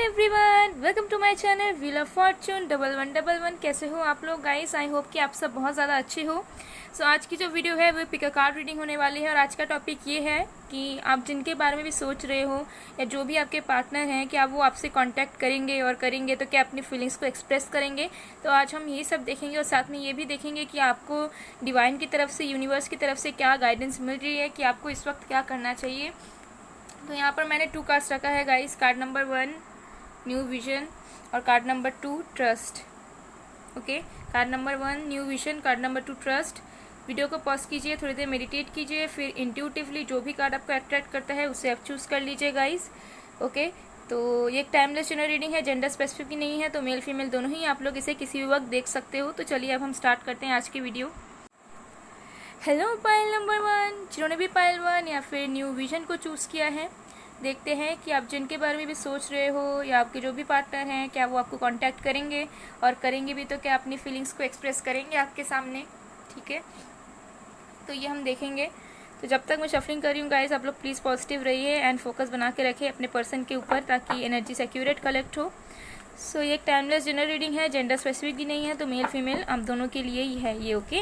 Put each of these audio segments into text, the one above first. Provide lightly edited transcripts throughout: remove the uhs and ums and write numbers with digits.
Everyone, welcome to my channel wheel of fortune 1111। कैसे हो आप लोग गाइस? आई होप कि आप सब बहुत ज़्यादा अच्छे हो। सो आज की जो वीडियो है वो पिक अ कार्ड रीडिंग होने वाली है और आज का टॉपिक ये है कि आप जिनके बारे में भी सोच रहे हो या जो भी आपके पार्टनर हैं, क्या वो आपसे कांटेक्ट करेंगे और करेंगे तो क्या अपनी फीलिंग्स को एक्सप्रेस करेंगे। तो आज हम ये सब देखेंगे और साथ में ये भी देखेंगे कि आपको डिवाइन की तरफ से, यूनिवर्स की तरफ से क्या गाइडेंस मिल रही है कि आपको इस वक्त क्या करना चाहिए। तो यहाँ पर मैंने 2 कार्ड्स रखा है guys. Card number 1 new vision और card number 2 trust. Okay, card number 1 new vision, card number 2 trust. Video को पॉज कीजिए, थोड़ी देर मेडिटेट कीजिए, फिर इंट्यूटिवली जो भी कार्ड आपको अट्रैक्ट करता है उसे आप चूज़ कर लीजिए गाइस। ओके, तो ये एक टाइमलेस जनरल रीडिंग है, जेंडर स्पेसिफिक नहीं है, तो मेल फीमेल दोनों ही आप लोग इसे किसी भी वक्त देख सकते हो। तो चलिए अब हम स्टार्ट करते हैं आज की वीडियो। हेलो पायल नंबर 1, जिन्होंने भी पायल 1 या फिर न्यू विजन को चूज़ किया है, देखते हैं कि आप जिनके बारे में भी सोच रहे हो या आपके जो भी पार्टनर हैं, क्या वो आपको कांटेक्ट करेंगे और करेंगे भी तो क्या अपनी फीलिंग्स को एक्सप्रेस करेंगे आपके सामने। ठीक है, तो ये हम देखेंगे। तो जब तक मैं शफलिंग कर रही हूँ गाइस, आप लोग प्लीज़ पॉजिटिव रहिए एंड फोकस बना के रखें अपने पर्सन के ऊपर ताकि एनर्जी से एक्यूरेट कलेक्ट हो। सो ये एक टाइमलेस जनरल रीडिंग है, जेंडर स्पेसिफिक भी नहीं है, तो मेल फीमेल आप दोनों के लिए ही है ये। ओके,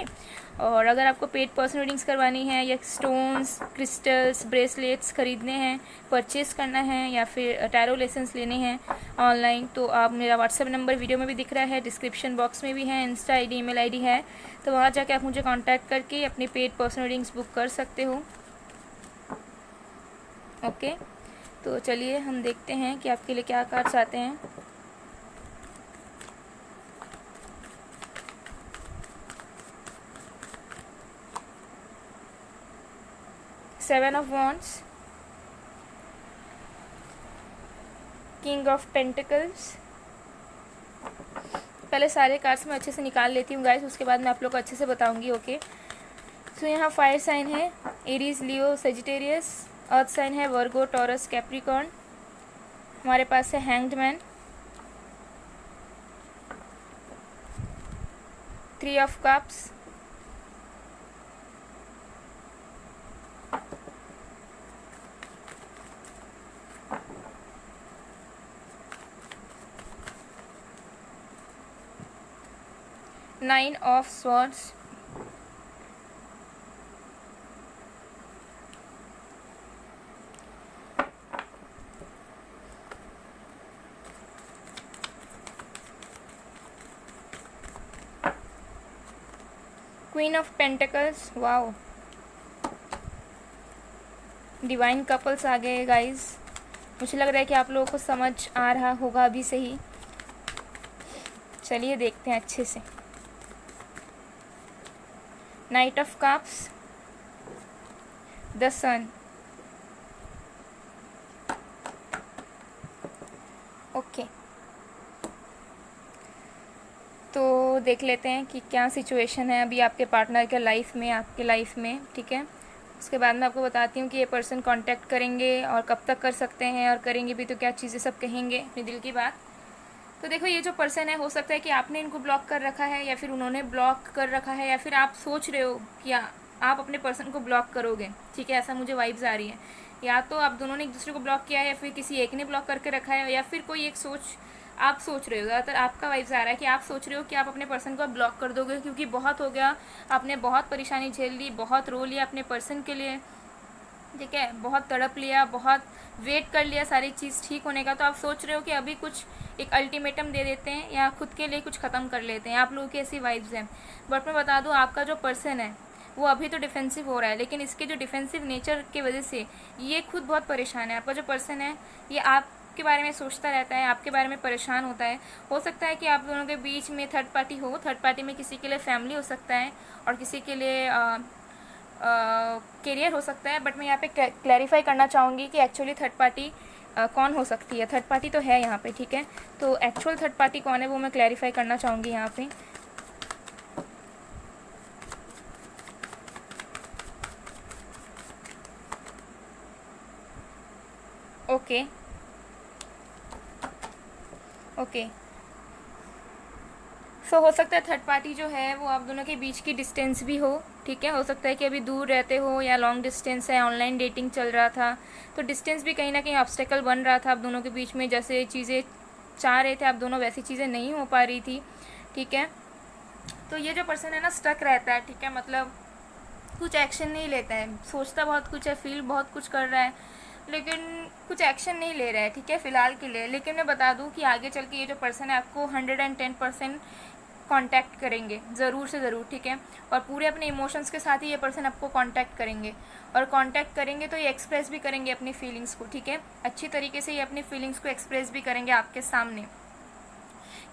और अगर आपको पेड पर्सन रीडिंग्स करवानी है या स्टोन्स, क्रिस्टल्स, ब्रेसलेट्स खरीदने हैं, परचेस करना है या फिर टैरो लेसन्स लेने हैं ऑनलाइन, तो आप मेरा व्हाट्सएप नंबर वीडियो में भी दिख रहा है, डिस्क्रिप्शन बॉक्स में भी है, इंस्टा आईडी, ईमेल आईडी है, तो वहाँ जाके आप मुझे कांटेक्ट करके अपनी पेड पर्सन रीडिंग्स बुक कर सकते हो। ओके, तो चलिए हम देखते हैं कि आपके लिए क्या कार्ड्स आते हैं। Seven of wands, king of pentacles. पहले सारे कार्ड्स मैं अच्छे से निकाल लेती हूँ गाइस, उसके बाद मैं आप लोग को अच्छे से बताऊंगी। ओके, सो यहाँ फायर साइन है Aries, Leo, Sagittarius. Earth sign है वर्गो, टॉरस, कैप्रिकॉर्न। हमारे पास है hanged man, 3 of cups, nine of swords, queen of pentacles. Wow, divine couples आ गए गाइस। मुझे लग रहा है कि आप लोगों को समझ आ रहा होगा अभी से ही। चलिए देखते हैं अच्छे से। Knight of cups, the sun. Okay, तो देख लेते हैं कि क्या सिचुएशन है अभी आपके पार्टनर के लाइफ में, आपके लाइफ में। ठीक है, उसके बाद मैं आपको बताती हूँ कि ये पर्सन कांटेक्ट करेंगे और कब तक कर सकते हैं, और करेंगे भी तो क्या चीज़ें सब कहेंगे अपने दिल की बात। तो देखो, ये जो पर्सन है, हो सकता है कि आपने इनको ब्लॉक कर रखा है या फिर उन्होंने ब्लॉक कर रखा है, या फिर आप सोच रहे हो कि आप अपने पर्सन को ब्लॉक करोगे। ठीक है, ऐसा मुझे वाइब्स आ रही है। या तो आप दोनों ने एक दूसरे को ब्लॉक किया है या फिर किसी एक ने ब्लॉक करके रखा है, या फिर कोई एक आप सोच रहे हो। ज़्यादातर आपका वाइब्स आ रहा है कि आप सोच रहे हो कि आप अपने पर्सन को ब्लॉक कर दोगे क्योंकि बहुत हो गया, आपने बहुत परेशानी झेल ली, बहुत रो लिया अपने पर्सन के लिए। ठीक है, बहुत तड़प लिया, बहुत वेट कर लिया सारी चीज़ ठीक होने का, तो आप सोच रहे हो कि अभी कुछ एक अल्टीमेटम दे देते हैं या खुद के लिए कुछ ख़त्म कर लेते हैं। आप लोगों की ऐसी वाइब्स हैं। बट मैं बता दूं, आपका जो पर्सन है वो अभी तो डिफेंसिव हो रहा है, लेकिन इसके जो डिफेंसिव नेचर की वजह से ये खुद बहुत परेशान है। आपका जो पर्सन है ये आपके बारे में सोचता रहता है, आपके बारे में परेशान होता है। हो सकता है कि आप दोनों के बीच में थर्ड पार्टी हो। थर्ड पार्टी में किसी के लिए फैमिली हो सकता है और किसी के लिए करियर हो सकता है। बट मैं यहाँ पे क्लैरिफाई करना चाहूँगी कि एक्चुअली थर्ड पार्टी कौन हो सकती है। थर्ड पार्टी तो है यहाँ पे, ठीक है, तो एक्चुअल थर्ड पार्टी कौन है वो मैं क्लैरिफाई करना चाहूँगी यहाँ पे। ओके ओके, सो हो सकता है थर्ड पार्टी जो है वो आप दोनों के बीच की डिस्टेंस भी हो। ठीक है। हो सकता है कि अभी दूर रहते हो या लॉन्ग डिस्टेंस है, ऑनलाइन डेटिंग चल रहा था, तो डिस्टेंस भी कहीं ना कहीं ऑब्स्टेकल बन रहा था आप दोनों के बीच में। जैसे चीज़ें चाह रहे थे आप दोनों, वैसी चीज़ें नहीं हो पा रही थी, ठीक है। तो ये जो पर्सन है ना, स्टक रहता है, ठीक है। मतलब कुछ एक्शन नहीं लेता है, सोचता बहुत कुछ है, फील बहुत कुछ कर रहा है, लेकिन कुछ एक्शन नहीं ले रहा है, ठीक है, फ़िलहाल के लिए। लेकिन मैं बता दूं कि आगे चल के ये जो पर्सन है आपको 110% कांटेक्ट करेंगे, ज़रूर से ज़रूर, ठीक है। और पूरे अपने इमोशंस के साथ ही ये पर्सन आपको कांटेक्ट करेंगे, और कांटेक्ट करेंगे तो ये एक्सप्रेस भी करेंगे अपनी फीलिंग्स को, ठीक है। अच्छी तरीके से ये अपनी फीलिंग्स को एक्सप्रेस भी करेंगे आपके सामने।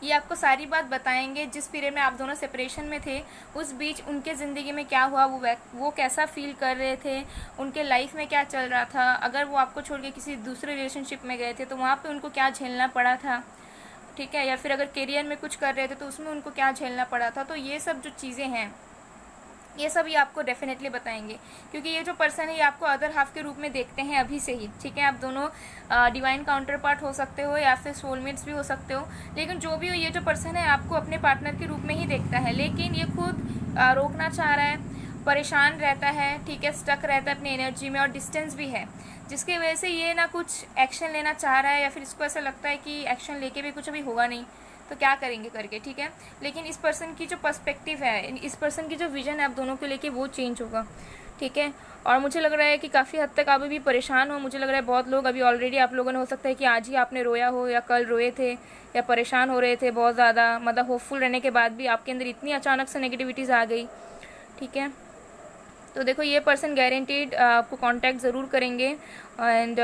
ये आपको सारी बात बताएंगे जिस पीरियड में आप दोनों सेपरेशन में थे, उस बीच उनके ज़िंदगी में क्या हुआ, वो कैसा फील कर रहे थे, उनके लाइफ में क्या चल रहा था। अगर वो आपको छोड़ के किसी दूसरे रिलेशनशिप में गए थे तो वहाँ पे उनको क्या झेलना पड़ा था, ठीक है। या फिर अगर करियर में कुछ कर रहे थे तो उसमें उनको क्या झेलना पड़ा था। तो ये सब जो चीज़ें हैं, ये सब ये आपको डेफिनेटली बताएंगे, क्योंकि ये जो पर्सन है ये आपको अदर हाफ के रूप में देखते हैं अभी से ही, ठीक है। आप दोनों डिवाइन काउंटर पार्ट हो सकते हो या फिर सोलमेट्स भी हो सकते हो, लेकिन जो भी हो, ये जो पर्सन है आपको अपने पार्टनर के रूप में ही देखता है। लेकिन ये खुद रोकना चाह रहा है, परेशान रहता है, ठीक है, स्टक रहता है अपनी एनर्जी में, और डिस्टेंस भी है, जिसकी वजह से ये ना कुछ एक्शन लेना चाह रहा है, या फिर इसको ऐसा लगता है कि एक्शन लेके भी कुछ अभी होगा नहीं, तो क्या करेंगे करके, ठीक है। लेकिन इस पर्सन की जो पर्सपेक्टिव है, इस पर्सन की जो विजन है आप दोनों को लेके, वो चेंज होगा, ठीक है। और मुझे लग रहा है कि काफ़ी हद तक आप अभी परेशान हो। मुझे लग रहा है बहुत लोग अभी ऑलरेडी, आप लोगों ने, हो सकता है कि आज ही आपने रोया हो या कल रोए थे या परेशान हो रहे थे बहुत ज़्यादा, मतलब होपफुल रहने के बाद भी आपके अंदर इतनी अचानक से नेगेटिविटीज़ आ गई, ठीक है। तो देखो, ये पर्सन गारंटीड आपको कांटेक्ट ज़रूर करेंगे, एंड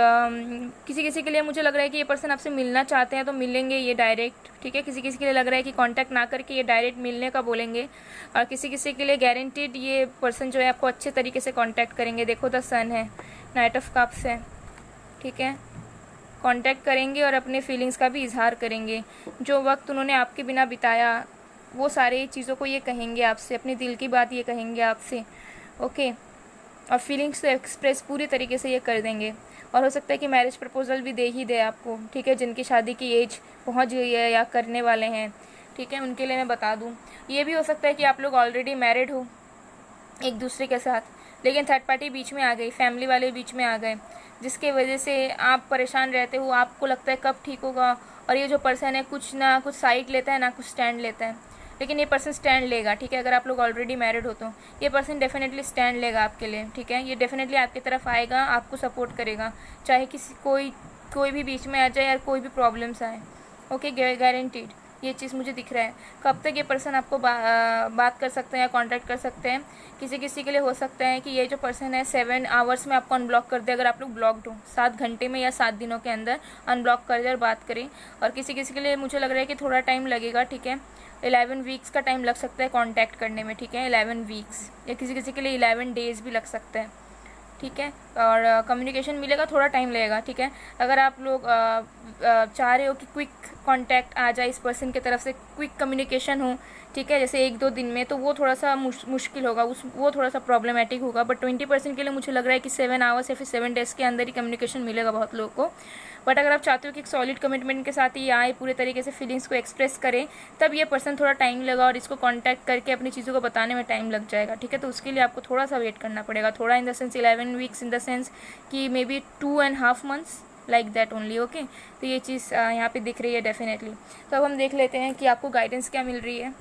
किसी किसी के लिए मुझे लग रहा है कि ये पर्सन आपसे मिलना चाहते हैं तो मिलेंगे ये डायरेक्ट, ठीक है। किसी किसी के लिए लग रहा है कि कांटेक्ट ना करके ये डायरेक्ट मिलने का बोलेंगे, और किसी किसी के लिए गारंटीड ये पर्सन जो है आपको अच्छे तरीके से कांटेक्ट करेंगे। देखो, द सन है, नाइट ऑफ कप्स है, ठीक है। कांटेक्ट करेंगे और अपने फीलिंग्स का भी इजहार करेंगे। जो वक्त उन्होंने आपके बिना बिताया, वो सारे चीज़ों को ये कहेंगे आपसे, अपने दिल की बात ये कहेंगे आपसे, ओके। और फीलिंग्स तो एक्सप्रेस पूरी तरीके से ये कर देंगे। और हो सकता है कि मैरिज प्रपोजल भी दे ही दे आपको, ठीक है। जिनकी शादी की एज पहुंच गई है या करने वाले हैं, ठीक है, उनके लिए मैं बता दूं, ये भी हो सकता है कि आप लोग ऑलरेडी मैरिड हो एक दूसरे के साथ, लेकिन थर्ड पार्टी बीच में आ गई, फैमिली वाले बीच में आ गए, जिसके वजह से आप परेशान रहते हो। आपको लगता है कब ठीक होगा, और ये जो पर्सन है कुछ ना कुछ साइड लेता है, ना कुछ स्टैंड लेता है। लेकिन ये पर्सन स्टैंड लेगा, ठीक है। अगर आप लोग ऑलरेडी मैरिड हो तो ये पर्सन डेफिनेटली स्टैंड लेगा आपके लिए, ठीक है। ये डेफिनेटली आपकी तरफ आएगा, आपको सपोर्ट करेगा, चाहे किसी कोई भी बीच में आ जाए या कोई भी प्रॉब्लम्स आए, ओके, गारंटीड। ये चीज़ मुझे दिख रहा है। कब तक ये पर्सन आपको बात कर सकते हैं या कांटेक्ट कर सकते हैं, किसी किसी के लिए हो सकता है कि ये जो पर्सन है 7 आवर्स में आपको अनब्लॉक कर दे, अगर आप लोग ब्लॉक्ड हो, 7 घंटे में या 7 दिनों के अंदर अनब्लॉक कर दे और बात करें। और किसी किसी के लिए मुझे लग रहा है कि थोड़ा टाइम लगेगा, ठीक है। 11 वीक्स का टाइम लग सकता है कांटेक्ट करने में, ठीक है, 11 वीक्स, या किसी किसी के लिए 11 डेज़ भी लग सकता है, ठीक है। और कम्युनिकेशन मिलेगा, थोड़ा टाइम लगेगा, ठीक है। अगर आप लोग चाह रहे हो कि क्विक कांटेक्ट आ जाए, इस पर्सन की तरफ से क्विक कम्युनिकेशन हो, ठीक है, जैसे 1-2 दिन में, तो वो थोड़ा सा मुश्किल होगा, वो थोड़ा सा प्रॉब्लमेटिक होगा। बट 20% के लिए मुझे लग रहा है कि 7 आवर्स या फिर 7 डेज़ के अंदर ही कम्युनिकेशन मिलेगा बहुत लोगों को। बट अगर आप चाहते हो कि एक सॉलिड कमिटमेंट के साथ ही आए, पूरे तरीके से फीलिंग्स को एक्सप्रेस करें, तब ये पर्सन थोड़ा टाइम लगा, और इसको कांटेक्ट करके अपनी चीज़ों को बताने में टाइम लग जाएगा, ठीक है। तो उसके लिए आपको थोड़ा सा वेट करना पड़ेगा, थोड़ा in the sense 11 weeks, in the sense कि may be 2.5 months, like that only, okay. तो ये चीज़ यहाँ पे दिख रही है डेफिनेटली। तो अब हम देख लेते हैं कि आपको गाइडेंस क्या मिल रही है।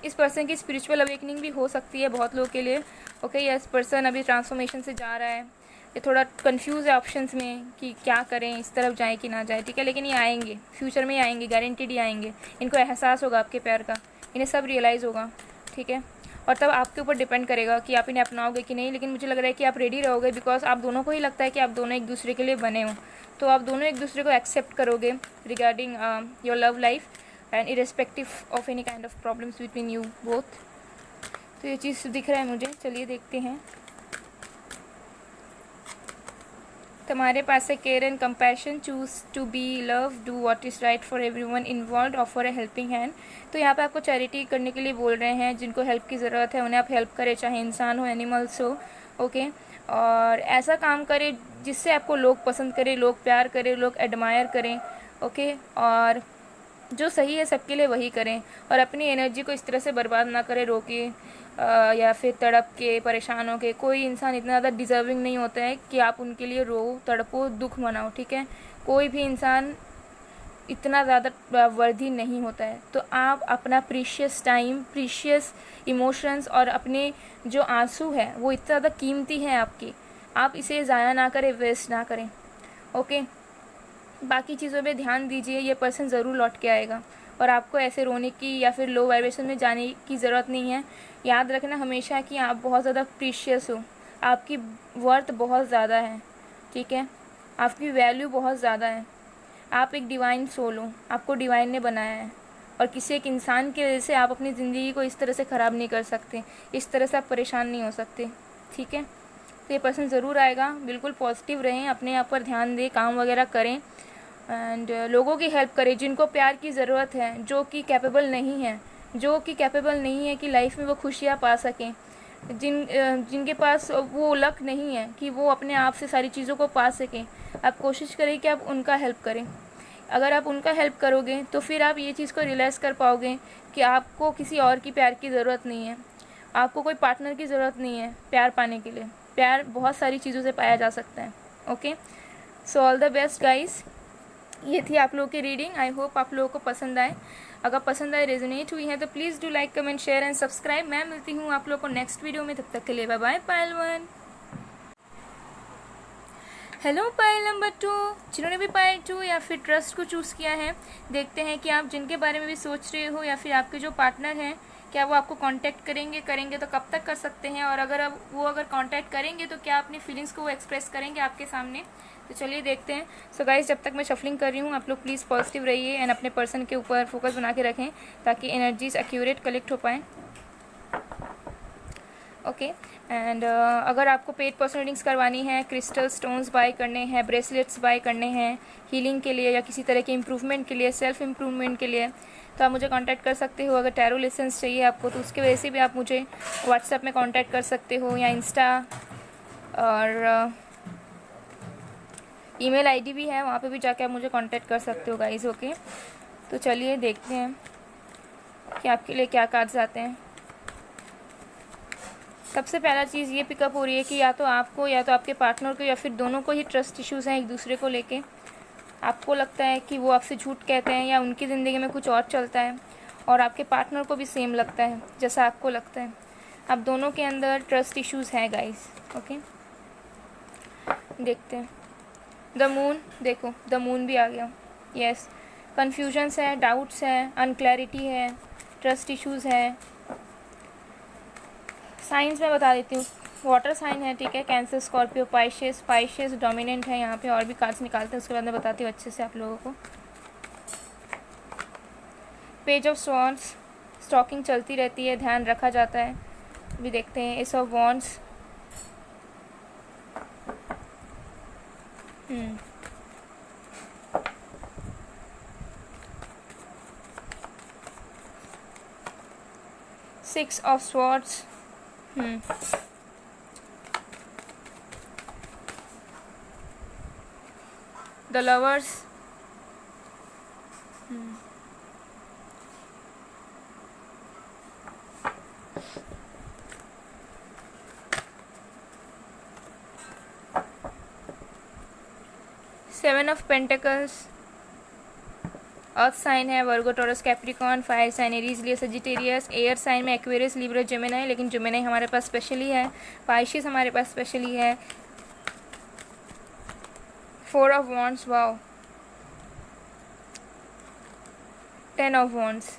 इस पर्सन की स्पिरिचुअल अवेकनिंग भी हो सकती है बहुत लोगों के लिए, ओके। इस पर्सन अभी ट्रांसफॉर्मेशन से जा रहा है, ये थोड़ा कंफ्यूज है ऑप्शंस में कि क्या करें, इस तरफ जाए कि ना जाए, ठीक है। लेकिन ये आएंगे, फ्यूचर में ही आएंगे, गारंटीड ही आएंगे। इनको एहसास होगा आपके प्यार का, इन्हें सब रियलाइज़ होगा, ठीक है। और तब आपके ऊपर डिपेंड करेगा कि आप इन्हें अपनाओगे कि नहीं। लेकिन मुझे लग रहा है कि आप रेडी रहोगे, बिकॉज आप दोनों को ही लगता है कि आप दोनों एक दूसरे के लिए बने हो, तो आप दोनों एक दूसरे को एक्सेप्ट करोगे regarding your love life, and irrespective of any kind of problems between you both. तो ये चीज़ दिख रहा है मुझे। चलिए देखते हैं। तुम्हारे पास है care and compassion, choose to be love, do what is right for everyone involve, offer a helping hand. तो यहाँ पे आपको चैरिटी करने के लिए बोल रहे हैं, जिनको हेल्प की ज़रूरत है उन्हें आप हेल्प करें, चाहे इंसान हो, एनिमल्स हो, ओके। और ऐसा काम करें जिससे आपको लोग पसंद करें, लोग प्यार करें, लोग एडमायर करें, ओके। और जो सही है सबके लिए वही करें, और अपनी एनर्जी को इस तरह से बर्बाद ना करें, रोकिए। या फिर तड़प के परेशान हो के। कोई इंसान इतना ज़्यादा डिज़र्विंग नहीं होता है कि आप उनके लिए रो, तड़पो, दुख मनाओ, ठीक है। कोई भी इंसान इतना ज़्यादा वर्दी नहीं होता है। तो आप अपना प्रीशियस टाइम, प्रीशियस इमोशंस और अपने जो आंसू हैं वो इतना ज़्यादा कीमती हैं आपकी, आप इसे ज़ाया ना करें, वेस्ट ना करें, ओके। बाकी चीज़ों पे ध्यान दीजिए, ये पर्सन ज़रूर लौट के आएगा और आपको ऐसे रोने की या फिर लो वाइब्रेशन में जाने की ज़रूरत नहीं है। याद रखना हमेशा कि आप बहुत ज़्यादा प्रीशियस हो, आपकी वर्थ बहुत ज़्यादा है, ठीक है। आपकी वैल्यू बहुत ज़्यादा है। आप एक डिवाइन सोल हो, आपको डिवाइन ने बनाया है और किसी एक इंसान की वजह से आप अपनी ज़िंदगी को इस तरह से ख़राब नहीं कर सकते, इस तरह से आप परेशान नहीं हो सकते, ठीक है। तो ये पर्सन ज़रूर आएगा, बिल्कुल पॉजिटिव रहें, अपने आप पर ध्यान दें, काम वगैरह करें एंड लोगों की हेल्प करें जिनको प्यार की ज़रूरत है, जो कि कैपेबल नहीं है, जो कि कैपेबल नहीं है कि लाइफ में वो खुशियाँ पा सकें, जिनके पास वो लक नहीं है कि वो अपने आप से सारी चीज़ों को पा सकें। आप कोशिश करें कि आप उनका हेल्प करें। अगर आप उनका हेल्प करोगे तो फिर आप ये चीज़ को रियलाइज़ कर पाओगे कि आपको किसी और की प्यार की ज़रूरत नहीं है, आपको कोई पार्टनर की ज़रूरत नहीं है प्यार पाने के लिए। प्यार बहुत सारी चीज़ों से पाया जा सकता है, okay. So all the best guys. ये थी आप लोगों की रीडिंग, आई होप आप लोगों को पसंद आए। अगर पसंद आए, रेजोनेट हुई है तो please do like, comment, share and subscribe. मैं मिलती हूँ आप लोगों को नेक्स्ट वीडियो में, तब तक के लिए बाय बाय। पायल 1। हेलो पायल नंबर 2, जिन्होंने भी पायल 2 या फिर ट्रस्ट को चूज़ किया है, देखते हैं कि आप जिनके बारे में भी सोच रहे हो या फिर आपके जो पार्टनर हैं, क्या वो आपको कांटेक्ट करेंगे तो कब तक कर सकते हैं, और अगर अब वो कांटेक्ट करेंगे तो क्या अपनी फीलिंग्स को वो एक्सप्रेस करेंगे आपके सामने। तो चलिए देखते हैं। सो गाइस, जब तक मैं शफलिंग कर रही हूँ आप लोग प्लीज़ पॉजिटिव रहिए एंड अपने पर्सन के ऊपर फोकस बना के रखें ताकि एनर्जीज एक्यूरेट कलेक्ट हो पाएँ, ओके। एंड अगर आपको पेड पर्सनल रीडिंग्स करवानी है, क्रिस्टल स्टोन्स बाय करने हैं, ब्रेसलेट्स बाय करने हैं हीलिंग के लिए या किसी तरह के इम्प्रूवमेंट के लिए, सेल्फ इम्प्रूवमेंट के लिए, तो आप मुझे कांटेक्ट कर सकते हो। अगर टैरो लेसन्स चाहिए आपको तो उसके वजह से भी आप मुझे व्हाट्सएप में कांटेक्ट कर सकते हो, या इंस्टा और ईमेल आईडी भी है, वहाँ पे भी जाके आप मुझे कांटेक्ट कर सकते हो गाइस, ओके। तो चलिए देखते हैं कि आपके लिए क्या कार्ड्स आते हैं। सबसे पहला चीज़ ये पिकअप हो रही है कि या तो आपको या तो आपके पार्टनर को या फिर दोनों को ही ट्रस्ट इश्यूज़ हैं एक दूसरे को लेके। आपको लगता है कि वो आपसे झूठ कहते हैं या उनकी ज़िंदगी में कुछ और चलता है, और आपके पार्टनर को भी सेम लगता है जैसा आपको लगता है। आप दोनों के अंदर ट्रस्ट इश्यूज़ हैं गाइस, ओके। देखते हैं। द मून, देखो द मून भी आ गया, यस। कन्फ्यूजन्स है, डाउट्स है, अनक्लैरिटी है, ट्रस्ट इश्यूज़ है। साइंस मैं बता देती हूँ, वाटर साइन है, ठीक है, कैंसर, स्कॉर्पियो, पाइशियस डोमिनेंट है। यहाँ पे और भी कार्ड्स निकालते हैं, उसके बाद मैं बताती हूँ अच्छे से आप लोगों को। पेज ऑफ स्वॉन्ड्स, स्टॉकिंग चलती रहती है, ध्यान रखा जाता है। अभी देखते हैं ace of wands, six of swords, the lovers, seven of pentacles, earth sign है, Virgo, Taurus, Capricorn, fire sign Aries, Leo, Sagittarius, air sign में एक्वेरियस, लिब्रा, जेमिनी, लेकिन जेमिनी हमारे पास स्पेशली है, पाइशियस हमारे पास स्पेशली है। Four of wands, wow, ten of wands.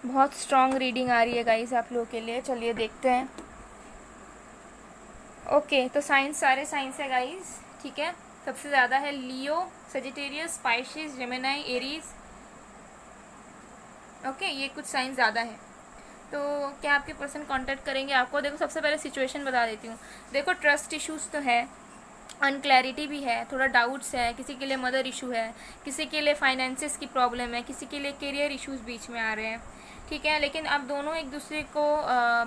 बहुत स्ट्रॉन्ग रीडिंग आ रही है गाइस आप लोगों के लिए। चलिए देखते हैं, ओके। तो साइंस, सारे साइंस है गाइस, ठीक है। सबसे ज़्यादा है लियो, सजिटेरियस, पाइशियस, जेमिनी, एरीज, ओके। ये कुछ साइंस ज़्यादा है। तो क्या आपके पर्सन कांटेक्ट करेंगे आपको? देखो सबसे पहले सिचुएशन बता देती हूँ। देखो ट्रस्ट इश्यूज़ तो है, अनक्लैरिटी भी है, थोड़ा डाउट्स है, किसी के लिए मदर इशू है, किसी के लिए फाइनेंसिस की प्रॉब्लम है, किसी के लिए करियर इश्यूज़ बीच में आ रहे हैं, ठीक है। लेकिन आप दोनों एक दूसरे को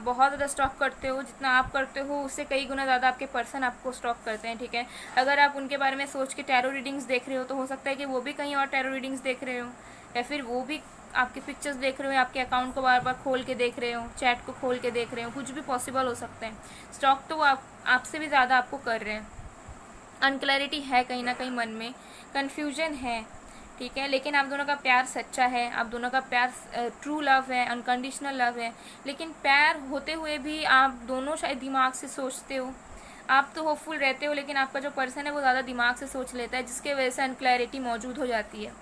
बहुत ज़्यादा स्टॉक करते हो, जितना आप करते हो उससे कई गुना ज़्यादा आपके पर्सन आपको स्टॉक करते हैं, ठीक है। अगर आप उनके बारे में सोच के टैरो रीडिंग्स देख रहे हो तो हो सकता है कि वो भी कहीं और टैरो रीडिंग्स देख रहे हो, या फिर वो भी आपके पिक्चर्स देख रहे हो, आपके अकाउंट को बार बार खोल के देख रहे हो, चैट को खोल के देख रहे हो, कुछ भी पॉसिबल हो सकता है। स्टॉक तो वो आपसे भी ज़्यादा आपको कर रहे हैं। अनक्लैरिटी है कहीं ना कहीं मन में, कन्फ्यूजन है, ठीक है, लेकिन आप दोनों का प्यार सच्चा है, आप दोनों का प्यार ट्रू लव है, अनकंडीशनल लव है। लेकिन प्यार होते हुए भी आप दोनों शायद दिमाग से सोचते हो, आप तो होपफुल रहते हो, लेकिन आपका जो पर्सन है वो ज़्यादा दिमाग से सोच लेता है, जिसके वजह से अनक्लैरिटी मौजूद हो जाती है।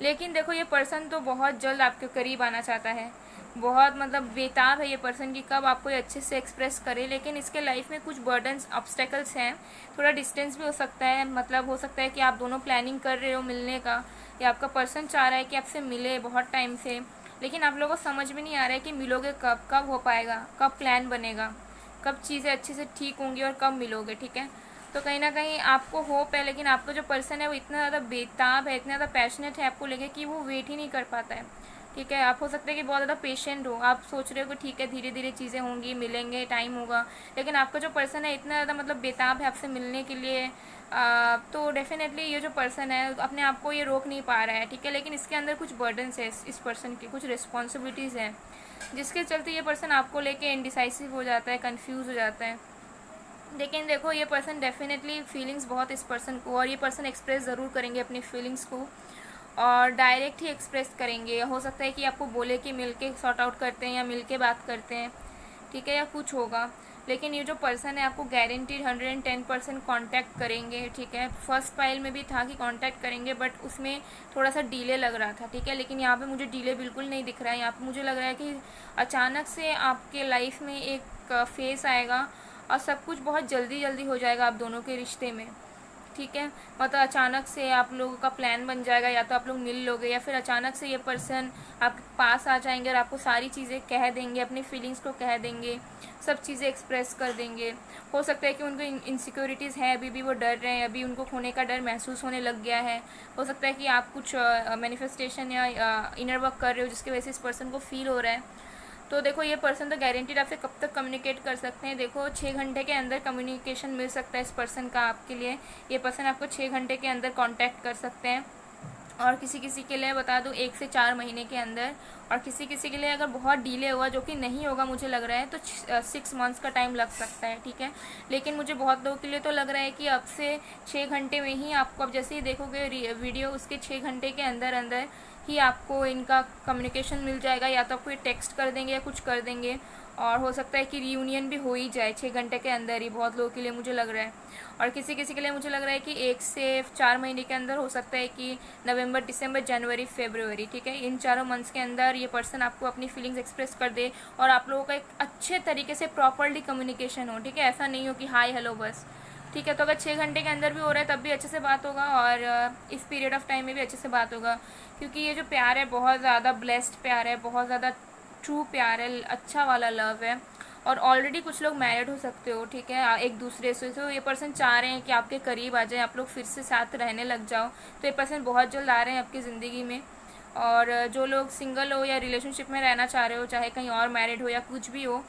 लेकिन देखो ये पर्सन तो बहुत जल्द आपके करीब आना चाहता है, बहुत मतलब बेताब है ये पर्सन कि कब आपको ये अच्छे से एक्सप्रेस करे। लेकिन इसके लाइफ में कुछ बर्डन्स, ऑब्स्टेकल्स हैं, थोड़ा डिस्टेंस भी हो सकता है, मतलब हो सकता है कि आप दोनों प्लानिंग कर रहे हो मिलने का, या आपका पर्सन चाह रहा है कि आपसे मिले बहुत टाइम से, लेकिन आप लोगों को समझ में नहीं आ रहा है कि मिलोगे कब, कब हो पाएगा, कब प्लान बनेगा, कब चीज़ें अच्छे से ठीक होंगी और कब मिलोगे, ठीक है। तो कहीं ना कहीं आपको होप है, लेकिन आपका जो पर्सन है वो इतना ज़्यादा बेताब है, इतना ज़्यादा पैशनेट है आपको लेके कि वो वेट ही नहीं कर पाता है, ठीक है। आप हो सकता है कि बहुत ज़्यादा पेशेंट हो, आप सोच रहे हो कि ठीक है धीरे धीरे चीज़ें होंगी, मिलेंगे, टाइम होगा, लेकिन आपका जो पर्सन है इतना ज़्यादा मतलब बेताब है आपसे मिलने के लिए। तो डेफिनेटली ये जो पर्सन है अपने आप को ये रोक नहीं पा रहा है, ठीक है। लेकिन इसके अंदर कुछ बर्डन्स है, इस पर्सन की कुछ रिस्पॉन्सिबिलिटीज़ हैं, जिसके चलते ये पर्सन आपको लेके इनडिसाइसिव हो जाता है, कंफ्यूज हो जाता है। लेकिन देखो ये पर्सन डेफिनेटली फीलिंग्स बहुत इस पर्सन को, और ये पर्सन एक्सप्रेस ज़रूर करेंगे अपनी फीलिंग्स को, और डायरेक्ट ही एक्सप्रेस करेंगे। हो सकता है कि आपको बोले कि मिल के सॉर्ट आउट करते हैं या मिल के बात करते हैं, ठीक है, या कुछ होगा। लेकिन ये जो पर्सन है आपको गारंटीड 110% कॉन्टैक्ट करेंगे, ठीक है। फर्स्ट फाइल में भी था कि कॉन्टैक्ट करेंगे, बट उसमें थोड़ा सा डिले लग रहा था, ठीक है। लेकिन यहाँ पे मुझे डिले बिल्कुल नहीं दिख रहा है, यहाँ पे मुझे लग रहा है कि अचानक से आपके लाइफ में एक फेस आएगा और सब कुछ बहुत जल्दी जल्दी हो जाएगा आप दोनों के रिश्ते में, ठीक है। मतलब अचानक से आप लोगों का प्लान बन जाएगा, या तो आप लोग मिल लोगे, या फिर अचानक से ये पर्सन आपके पास आ जाएंगे और आपको सारी चीज़ें कह देंगे, अपनी फीलिंग्स को कह देंगे, सब चीज़ें एक्सप्रेस कर देंगे। हो सकता है कि उनको इनसिक्योरिटीज़ हैं, अभी भी वो डर रहे हैं, अभी उनको खोने का डर महसूस होने लग गया है। हो सकता है कि आप कुछ मैनिफेस्टेशन या इनर वर्क कर रहे हो जिसकी वजह से इस पर्सन को फील हो रहा है। तो देखो ये पर्सन तो गारंटीड आपसे कब तक कम्युनिकेट कर सकते हैं, देखो 6 घंटे के अंदर कम्युनिकेशन मिल सकता है इस पर्सन का आपके लिए। ये पर्सन आपको 6 घंटे के अंदर कांटेक्ट कर सकते हैं, और किसी किसी के लिए बता दूं 1 से 4 महीने के अंदर, और किसी किसी के लिए अगर बहुत डिले हुआ, जो कि नहीं होगा मुझे लग रहा है, तो 6 मंथ्स का टाइम लग सकता है, ठीक है। लेकिन मुझे बहुत लोगों के लिए तो लग रहा है कि अब से 6 घंटे में ही आपको, अब जैसे ही देखोगे वीडियो उसके 6 घंटे के अंदर अंदर ही आपको इनका कम्युनिकेशन मिल जाएगा, या तो आपको ये टेक्स्ट कर देंगे या कुछ कर देंगे, और हो सकता है कि रियूनियन भी हो ही जाए 6 घंटे के अंदर ही, बहुत लोगों के लिए मुझे लग रहा है। और किसी किसी के लिए मुझे लग रहा है कि 1 से 4 महीने के अंदर हो सकता है कि नवंबर, दिसंबर, जनवरी, फरवरी, ठीक है, इन 4 मंथ्स के अंदर ये पर्सन आपको अपनी फीलिंग्स एक्सप्रेस कर दे, और आप लोगों का एक अच्छे तरीके से प्रॉपरली कम्युनिकेशन हो, ठीक है। ऐसा नहीं हो कि हाय हेलो बस, ठीक है। तो अगर 6 घंटे के अंदर भी हो रहा है तब भी अच्छे से बात होगा, और इस पीरियड ऑफ टाइम में भी अच्छे से बात होगा, क्योंकि ये जो प्यार है बहुत ज़्यादा ब्लेस्ड प्यार है, बहुत ज़्यादा ट्रू प्यार है, अच्छा वाला लव है। और ऑलरेडी कुछ लोग मैरिड हो सकते हो, ठीक है, एक दूसरे से। तो ये पर्सन चाह रहे हैं कि आपके करीब आ जाए, आप लोग फिर से साथ रहने लग जाओ। तो ये पर्सन बहुत जल्द आ रहे हैं आपकी ज़िंदगी में। और जो लोग सिंगल हो या रिलेशनशिप में रहना चाह रहे हो, चाहे कहीं और मैरिड हो या कुछ भी हो,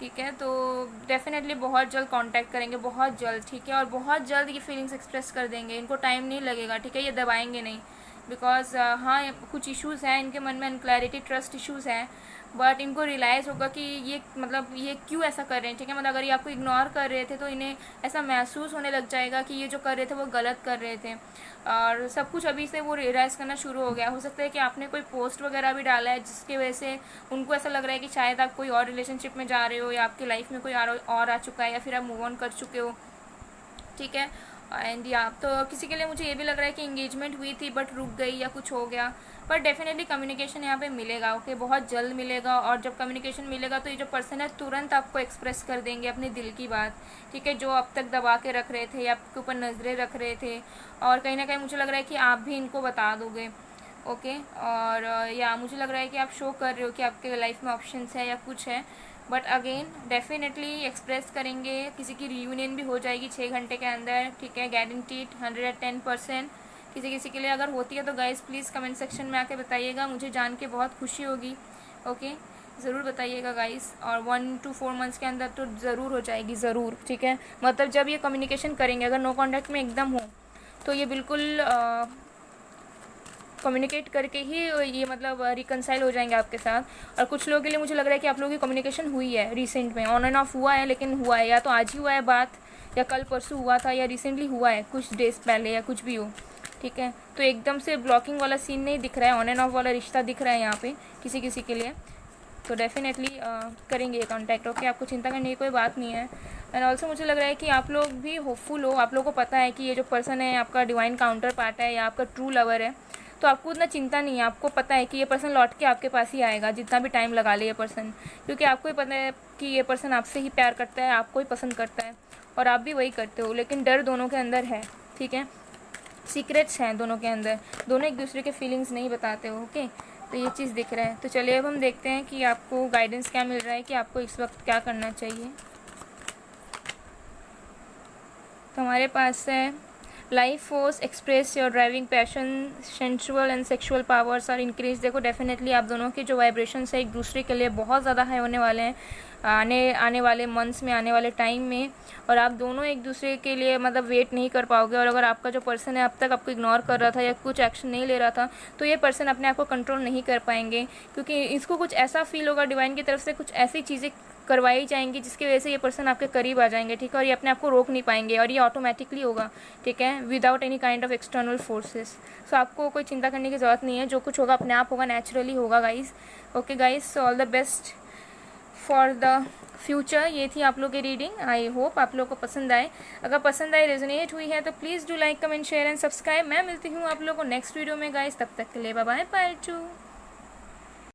ठीक है, तो डेफिनेटली बहुत जल्द कांटेक्ट करेंगे, बहुत जल्द, ठीक है। और बहुत जल्द ये फीलिंग्स एक्सप्रेस कर देंगे, इनको टाइम नहीं लगेगा, ठीक है, ये दबाएंगे नहीं। बिकॉज हाँ कुछ इश्यूज़ हैं इनके मन में, अनक्लैरिटी, ट्रस्ट इश्यूज़ हैं, बट इनको रियलाइज़ होगा कि ये मतलब ये क्यों ऐसा कर रहे हैं, ठीक है। मतलब अगर ये आपको इग्नोर कर रहे थे तो इन्हें ऐसा महसूस होने लग जाएगा कि ये जो कर रहे थे वो गलत कर रहे थे, और सब कुछ अभी से वो रियलाइज़ करना शुरू हो गया। हो सकता है कि आपने कोई पोस्ट वगैरह भी डाला है जिसकी वजह से उनको ऐसा लग रहा है कि शायद आप कोई और रिलेशनशिप में जा रहे हो, या आपकी लाइफ में कोई और आ चुका है, या फिर आप मूव ऑन कर चुके हो, ठीक है। एंड या तो किसी के लिए मुझे ये भी लग रहा है कि इंगेजमेंट हुई थी बट रुक गई या कुछ हो गया, पर डेफिनेटली कम्युनिकेशन यहाँ पे मिलेगा, ओके, बहुत जल्द मिलेगा। और जब कम्युनिकेशन मिलेगा तो ये जो पर्सन है तुरंत आपको एक्सप्रेस कर देंगे अपने दिल की बात, ठीक है, जो अब तक दबा के रख रहे थे या आपके ऊपर नज़रें रख रहे थे, और कहीं ना कहीं मुझे लग रहा है कि आप भी इनको बता दोगे, ओके। और या मुझे लग रहा है कि आप शो कर रहे हो कि आपके लाइफ में ऑप्शंस है या कुछ है, बट अगेन डेफिनेटली एक्सप्रेस करेंगे, किसी की रियूनियन भी हो जाएगी 6 घंटे के अंदर, ठीक है, गारंटीड 110%। किसी किसी के लिए अगर होती है तो गाइस प्लीज़ कमेंट सेक्शन में आके बताइएगा, मुझे जान के बहुत खुशी होगी, ओके, ज़रूर बताइएगा गाइस। और 1 to 4 मंथ्स के अंदर तो ज़रूर हो जाएगी, ज़रूर, ठीक है। मतलब जब ये कम्युनिकेशन करेंगे, अगर नो कॉन्टैक्ट में एकदम हो तो ये बिल्कुल कम्युनिकेट करके ही ये मतलब रिकनसाइल हो जाएंगे आपके साथ। और कुछ लोगों के लिए मुझे लग रहा है कि आप लोगों की कम्युनिकेशन हुई है रिसेंट में, ऑन एंड ऑफ हुआ है, लेकिन हुआ है, या तो आज ही हुआ है बात, या कल परसों हुआ था, या रिसेंटली हुआ है कुछ डेज पहले, या कुछ भी हो, ठीक है। तो एकदम से ब्लॉकिंग वाला सीन नहीं दिख रहा है, ऑन एंड ऑफ वाला रिश्ता दिख रहा है यहाँ पे किसी किसी के लिए। तो डेफिनेटली करेंगे ये कॉन्टैक्ट, ओके, आपको चिंता करने की कोई बात नहीं है। एंड ऑल्सो मुझे लग रहा है कि आप लोग भी होपफुल हो, आप लोगों को पता है कि ये जो पर्सन है आपका डिवाइन काउंटर पार्ट है या आपका ट्रू लवर है, तो आपको उतना चिंता नहीं है। आपको पता है कि ये पर्सन लौट के आपके पास ही आएगा, जितना भी टाइम लगा ले ये पर्सन, क्योंकि आपको ही पता है कि ये पर्सन आपसे ही प्यार करता है, आपको ही पसंद करता है, और आप भी वही करते हो। लेकिन डर दोनों के अंदर है, ठीक है, सीक्रेट्स हैं दोनों के अंदर, दोनों एक दूसरे के फीलिंग्स नहीं बताते हो, ओके। तो ये चीज़ दिख रहा है। तो चलिए अब हम देखते हैं कि आपको गाइडेंस क्या मिल रहा है, कि आपको इस वक्त क्या करना चाहिए। तो हमारे पास है life force, express your driving passion, sensual and sexual powers are increase. देखो डेफिनेटली आप दोनों के जो वाइब्रेशंस है एक दूसरे के लिए बहुत ज़्यादा हाई होने वाले हैं आने वाले मंथ्स में, आने वाले टाइम में। और आप दोनों एक दूसरे के लिए मतलब वेट नहीं कर पाओगे। और अगर आपका जो पर्सन है अब तक आपको इग्नोर कर रहा था या कुछ एक्शन नहीं ले रहा था, तो ये पर्सन अपने आप को कंट्रोल नहीं कर पाएंगे, क्योंकि इसको कुछ ऐसा फील होगा डिवाइन की तरफ से, कुछ ऐसी चीज़ें करवाई जाएंगी जिसकी वजह से ये पर्सन आपके करीब आ जाएंगे, ठीक है। और ये अपने आप को रोक नहीं पाएंगे, और ये ऑटोमेटिकली होगा, ठीक है, without any kind of external forces. So आपको कोई चिंता करने की ज़रूरत नहीं है, जो कुछ होगा अपने आप होगा, नेचुरली होगा guys, okay guys. So all the best for the future. ये थी आप लोग की रीडिंग, आई होप आप लोग को पसंद आए। अगर पसंद आए, रेजोनेट हुई है, तो please do like, comment, share and subscribe. मैं मिलती हूँ आप लोगों को नेक्स्ट वीडियो में गाइज, तब तक के लिए बाय बाय, पार्ट 2।